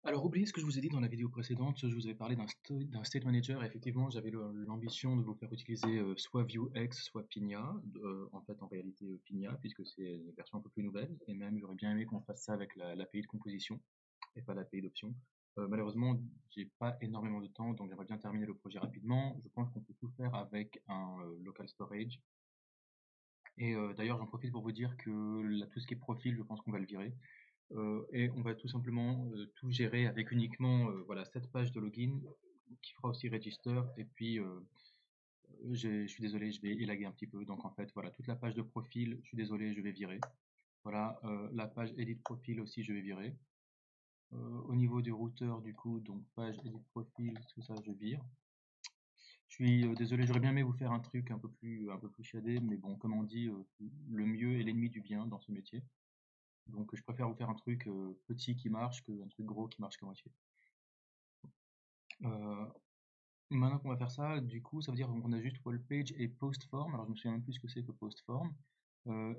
Alors, oubliez ce que je vous ai dit dans la vidéo précédente, je vous avais parlé d'un state manager, et effectivement, j'avais l'ambition de vous faire utiliser soit Vuex, soit Pinia, en fait, en réalité Pinia, puisque c'est une version un peu plus nouvelle, et même j'aurais bien aimé qu'on fasse ça avec l'API de composition, et pas l'API d'option. Malheureusement, j'ai pas énormément de temps, donc j'aimerais bien terminer le projet rapidement. Je pense qu'on peut tout faire avec un local storage, et d'ailleurs, j'en profite pour vous dire que tout ce qui est profil, je pense qu'on va le virer. Et on va tout simplement tout gérer avec uniquement voilà, cette page de login qui fera aussi register. Et puis, je suis désolé, je vais élaguer un petit peu. Donc en fait, voilà, toute la page de profil, je suis désolé, je vais virer. Voilà, la page edit profil aussi, je vais virer. Au niveau du routeur, du coup, donc page edit profil, tout ça, je vire. Je suis désolé, j'aurais bien aimé vous faire un truc un peu plus shadé, mais bon, comme on dit, le mieux est l'ennemi du bien dans ce métier. Donc je préfère vous faire un truc petit qui marche qu'un truc gros qui marche qu'à moitié. Euh, Maintenant qu'on va faire ça, du coup, ça veut dire qu'on a juste wallpage et postform. Alors je me souviens même plus ce que c'est que postform.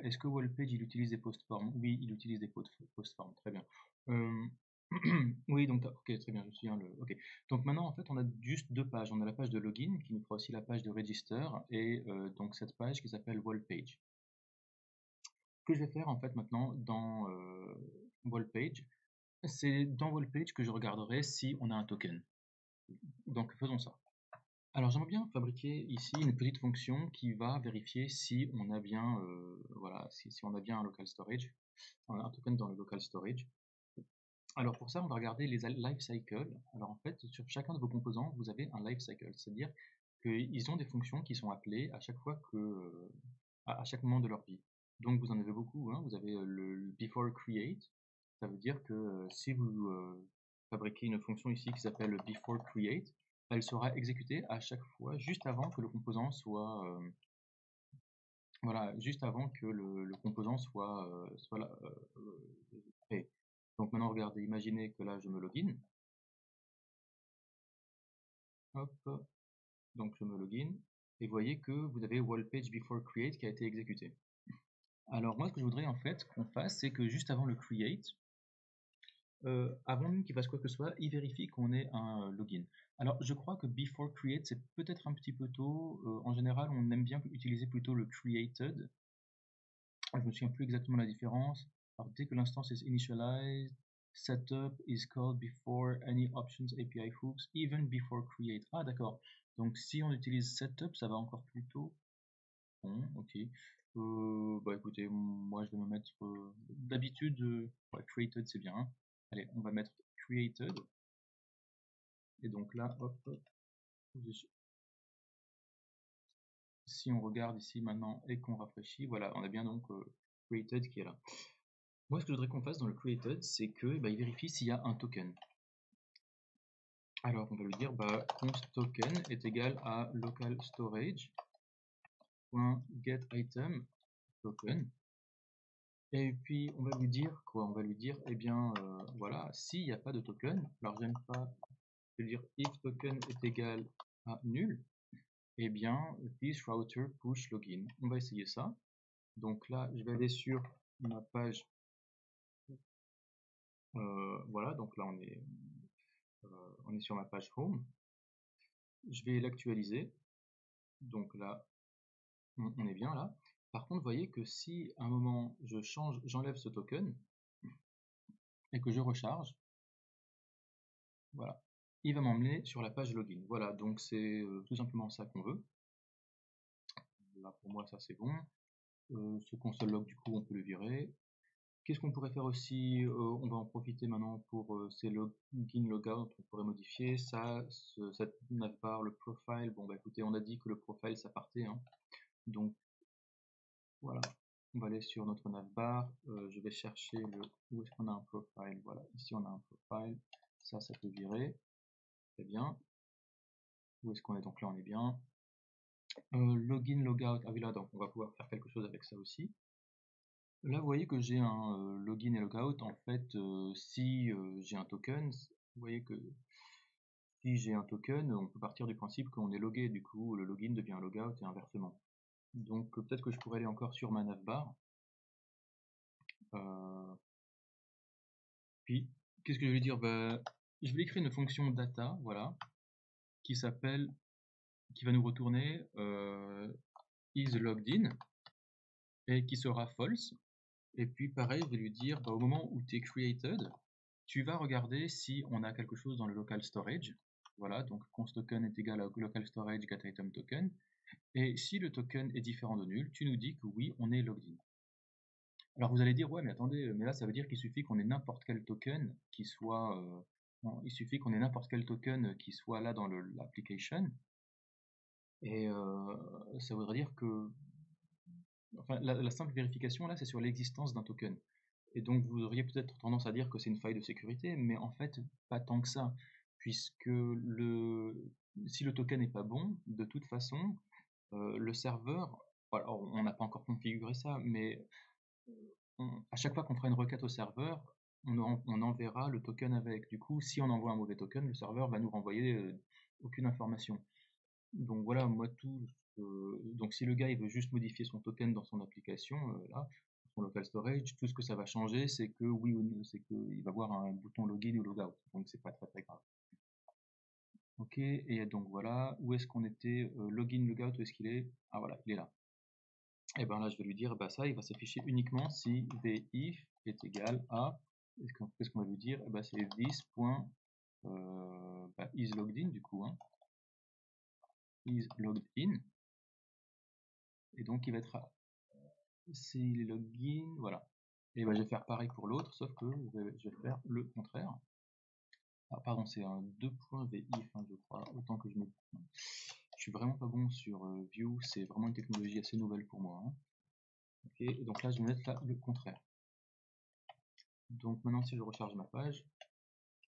Est-ce que wallpage il utilise des postforms? Oui, il utilise des postforms. Très bien. Euh, oui, donc ok, très bien, je me souviens Ok. Donc maintenant, en fait, on a juste deux pages. On a la page de login qui nous fera aussi la page de register et donc cette page qui s'appelle wallpage. Ce que je vais faire en fait maintenant dans wallpage, c'est dans wallpage que je regarderai si on a un token. Donc faisons ça. Alors j'aimerais bien fabriquer ici une petite fonction qui va vérifier si on a bien, voilà, si on a bien un local storage, un token dans le local storage. Alors pour ça, on va regarder les life cycles. Alors en fait, sur chacun de vos composants, vous avez un life cycle, c'est-à-dire qu'ils ont des fonctions qui sont appelées à chaque fois que, à chaque moment de leur vie. Donc vous en avez beaucoup, hein. Vous avez le before create, ça veut dire que si vous fabriquez une fonction ici qui s'appelle before create, elle sera exécutée à chaque fois juste avant que le composant soit voilà, juste avant que le composant soit là, créé. Donc maintenant regardez, imaginez que là je me login, hop, donc je me login, et vous voyez que vous avez wallpage before create qui a été exécuté. Alors moi ce que je voudrais en fait qu'on fasse, c'est que juste avant le create, avant même qu'il fasse quoi que ce soit, il vérifie qu'on ait un login. Alors je crois que before create c'est peut-être un petit peu tôt. En général on aime bien utiliser plutôt le created. Je me souviens plus exactement la différence. Alors dès que l'instance is initialized, setup is called before any options API hooks, even before create. Ah d'accord. Donc si on utilise setup, ça va encore plus tôt. Bon, ok. Bah écoutez, moi je vais me mettre. D'habitude, ouais, created c'est bien. Allez, on va mettre created. Et donc là, hop, si on regarde ici maintenant et qu'on rafraîchit, voilà, on a bien donc created qui est là. Moi, ce que je voudrais qu'on fasse dans le created, c'est que bah, il vérifie s'il y a un token. Alors, on va lui dire bah, const token est égal à local storage get item token. Et puis, on va lui dire quoi? On va lui dire, eh bien, voilà, s'il n'y a pas de token, alors j'aime pas, je vais dire if token est égal à nul, eh bien, this router push login. On va essayer ça. Donc là, je vais aller sur ma page. Voilà, donc là, on est sur ma page home. Je vais l'actualiser. Donc là, on est bien là. Par contre, vous voyez que si à un moment je change, j'enlève ce token et que je recharge, voilà, il va m'emmener sur la page login. Voilà, donc c'est tout simplement ça qu'on veut. Là, pour moi, ça c'est bon. Ce console log, du coup, on peut le virer. Qu'est-ce qu'on pourrait faire aussi? On va en profiter maintenant pour ces login, logout, on pourrait modifier ça, cette navbar, le profile. Bon, bah écoutez, on a dit que le profile ça partait, hein. Donc voilà, on va aller sur notre navbar. Je vais chercher où est-ce qu'on a un profile. Voilà, ici on a un profile. Ça peut virer. Très bien. Où est-ce qu'on est? Donc là, on est bien. Login, logout. Ah oui, là, donc on va pouvoir faire quelque chose avec ça aussi. Là, vous voyez que j'ai un login et logout. En fait, si j'ai un token, vous voyez que si j'ai un token, on peut partir du principe qu'on est logué. Du coup, le login devient un logout et inversement. Donc peut-être que je pourrais aller encore sur ma navbar. Puis qu'est-ce que je vais lui dire? Bah, je vais lui créer une fonction data, voilà, qui va nous retourner is logged in et qui sera false. Et puis pareil, je vais lui dire bah, au moment où tu es created, tu vas regarder si on a quelque chose dans le local storage. Voilà, donc const token est égal à local storage get item token. Et si le token est différent de nul, tu nous dis que oui, on est logged in. Alors vous allez dire, ouais, mais attendez, mais là ça veut dire qu'il suffit qu'on ait n'importe quel token qui soit, il suffit qu'on ait n'importe quel token qui soit là dans l'application. Et ça voudrait dire que, enfin, la simple vérification là, c'est sur l'existence d'un token. Et donc vous auriez peut-être tendance à dire que c'est une faille de sécurité, mais en fait, pas tant que ça, puisque si le token n'est pas bon, de toute façon, le serveur, alors on n'a pas encore configuré ça, mais à chaque fois qu'on fera une requête au serveur, on enverra le token avec. Du coup, si on envoie un mauvais token, le serveur va nous renvoyer aucune information. Donc voilà, moi donc si le gars il veut juste modifier son token dans son application, là, son local storage, tout ce que ça va changer, c'est que oui ou non, c'est qu'il va voir un bouton login ou logout. Donc c'est pas très très grave. Ok, et donc voilà, où est-ce qu'on était? Login, logout, où est-ce qu'il est? Ah voilà, il est là. Et ben là, je vais lui dire, bah ça, il va s'afficher uniquement si vif est égal à, qu'est-ce qu'on va lui dire? Bah, c'est is logged in du coup, hein. Is logged in. Et donc il va être s'il est login, voilà. Et ben je vais faire pareil pour l'autre, sauf que je vais faire le contraire. Ah pardon, c'est un 2.vif, hein, je crois, autant que je me... Je suis vraiment pas bon sur Vue, c'est vraiment une technologie assez nouvelle pour moi, hein. Ok, et donc là je vais mettre là le contraire. Donc maintenant si je recharge ma page,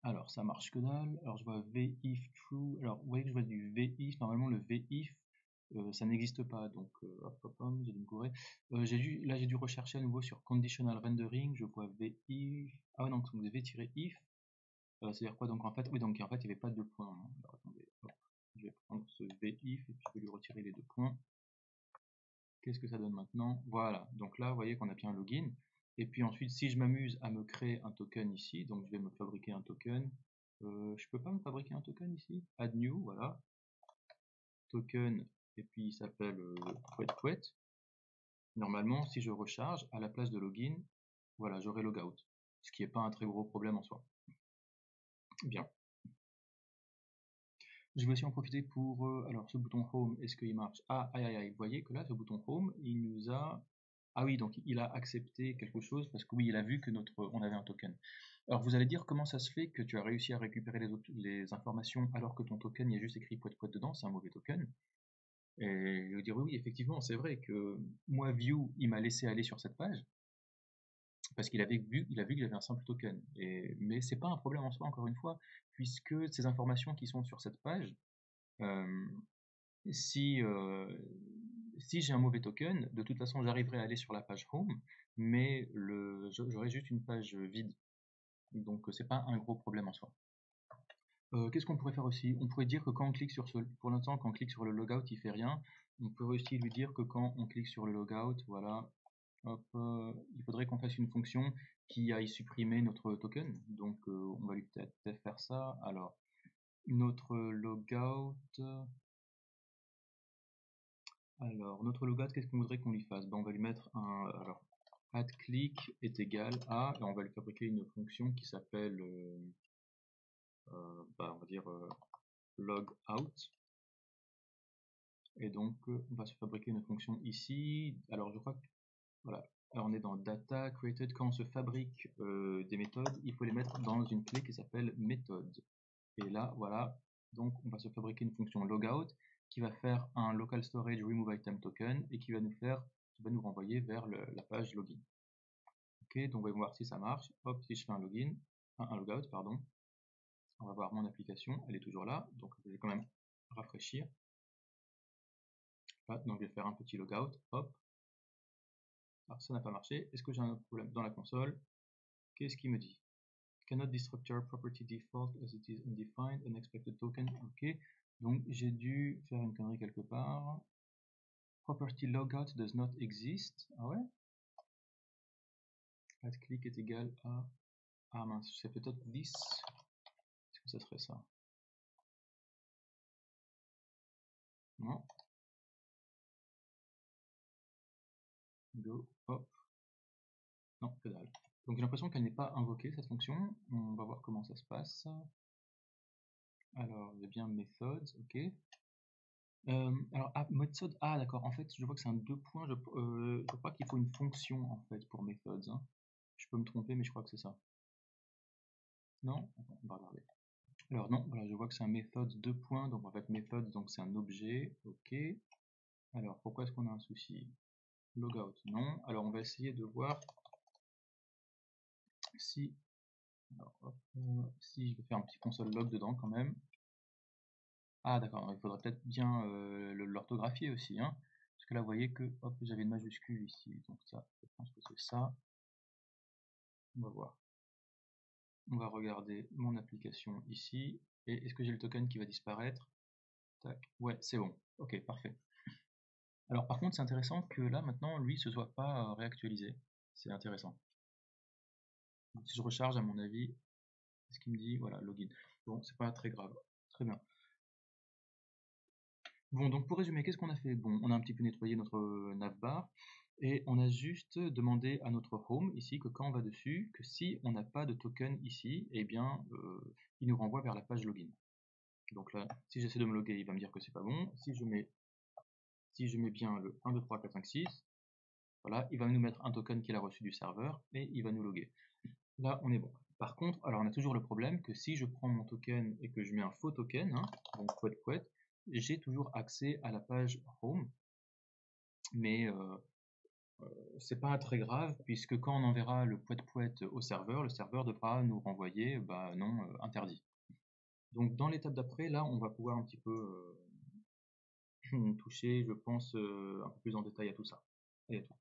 alors ça marche que dalle. Alors je vois vif true, alors vous voyez que je vois du vif, normalement le vif ça n'existe pas, donc hop hop hop, j'ai dû me gourer. Là j'ai dû rechercher à nouveau sur conditional rendering, je vois vif, ah non, donc v-if, c'est-à-dire quoi? Donc en fait, oui, donc en fait il n'y avait pas de deux points, hein. Alors attendez, hop, je vais prendre ce vif et puis je vais lui retirer les deux points. Qu'est-ce que ça donne maintenant? Voilà, donc là vous voyez qu'on a bien un login. Et puis ensuite, si je m'amuse à me créer un token ici, donc je vais me fabriquer un token. Je peux pas me fabriquer un token ici? Add new, voilà. Token, et puis il s'appelle Quet. Normalement, si je recharge, à la place de login, voilà, j'aurai logout. Ce qui n'est pas un très gros problème en soi. Bien. Je vais aussi en profiter pour, alors ce bouton Home, est-ce qu'il marche? Ah, aïe aïe aïe, vous voyez que là, ce bouton Home, il nous a... Ah oui, donc il a accepté quelque chose, parce que oui, il a vu que on avait un token. Alors vous allez dire comment ça se fait que tu as réussi à récupérer les informations alors que ton token, il y a juste écrit poète dedans, c'est un mauvais token. Et je vais dire oui, effectivement, c'est vrai que moi, View, il m'a laissé aller sur cette page, parce qu'il a vu que j'avais un simple token. Mais c'est pas un problème en soi, encore une fois, puisque ces informations qui sont sur cette page, euh, si, si j'ai un mauvais token, de toute façon j'arriverai à aller sur la page home, mais j'aurai juste une page vide. Donc c'est pas un gros problème en soi. Qu'est-ce qu'on pourrait faire aussi? On pourrait dire que quand on clique sur pour l'instant, quand on clique sur le logout, il fait rien. On pourrait aussi lui dire que quand on clique sur le logout, voilà, hop, il faudrait qu'on fasse une fonction qui aille supprimer notre token. Donc on va lui peut-être faire ça. Alors, notre logout, qu'est-ce qu'on voudrait qu'on lui fasse? Ben, on va lui mettre un, alors, add click est égal à, et on va lui fabriquer une fonction qui s'appelle, on va dire logout. Et donc, on va se fabriquer une fonction ici. Alors, je crois que, voilà, alors on est dans data created. Quand on se fabrique des méthodes, il faut les mettre dans une clé qui s'appelle méthode. Et là, voilà, donc on va se fabriquer une fonction logout qui va faire un local storage remove item token et qui va nous renvoyer vers la page login. Ok, donc on va voir si ça marche. Hop, si je fais un login, un logout, pardon, on va voir mon application, elle est toujours là, donc je vais quand même rafraîchir. Là, donc je vais faire un petit logout, hop. Alors ça n'a pas marché. Est-ce que j'ai un problème dans la console? Qu'est-ce qu'il me dit? Cannot destructure property default as it is undefined unexpected token. Ok, donc j'ai dû faire une connerie quelque part. Property logout does not exist. Ah ouais? Add click est égal à... Ah mince, c'est peut-être 10. Est-ce que ça serait ça? Non. Go, hop. Non, que dalle. Donc j'ai l'impression qu'elle n'est pas invoquée cette fonction. On va voir comment ça se passe. Alors, il y a bien methods, ok. Alors, method, ah d'accord, en fait, je vois que c'est un 2 points. Je crois qu'il faut une fonction en fait pour methods, hein. Je peux me tromper, mais je crois que c'est ça. Non? Attends, on va regarder. Alors non, voilà, je vois que c'est un method 2 points, donc en fait method, donc c'est un objet, ok. Alors pourquoi est-ce qu'on a un souci? Logout, non. Alors on va essayer de voir si, alors, hop, si je vais faire un petit console log dedans quand même. Ah d'accord, il faudrait peut-être bien l'orthographier aussi, hein. Parce que là vous voyez que hop, j'avais une majuscule ici, donc ça, je pense que c'est ça. On va voir. On va regarder mon application ici. Et est-ce que j'ai le token qui va disparaître? Tac. Ouais, c'est bon. Ok, parfait. Alors par contre, c'est intéressant que là, maintenant, lui, se soit pas réactualisé. C'est intéressant. Donc, si je recharge, à mon avis, ce qu'il me dit, voilà, login. Bon, c'est pas très grave. Très bien. Bon, donc pour résumer, qu'est-ce qu'on a fait? Bon, on a un petit peu nettoyé notre navbar et on a juste demandé à notre home ici que quand on va dessus, que si on n'a pas de token ici, eh bien, il nous renvoie vers la page login. Donc là, si j'essaie de me loguer, il va me dire que c'est pas bon. Si je mets bien le 1, 2, 3, 4, 5, 6, voilà, il va nous mettre un token qu'il a reçu du serveur et il va nous loguer. Là, on est bon. Par contre, alors on a toujours le problème que si je prends mon token et que je mets un faux token, hein, donc pouet, j'ai toujours accès à la page home, mais c'est pas très grave puisque quand on enverra le pouet au serveur, le serveur devra nous renvoyer bah, non interdit. Donc dans l'étape d'après, là, on va pouvoir un petit peu toucher, je pense, un peu plus en détail à tout ça. Et à tout.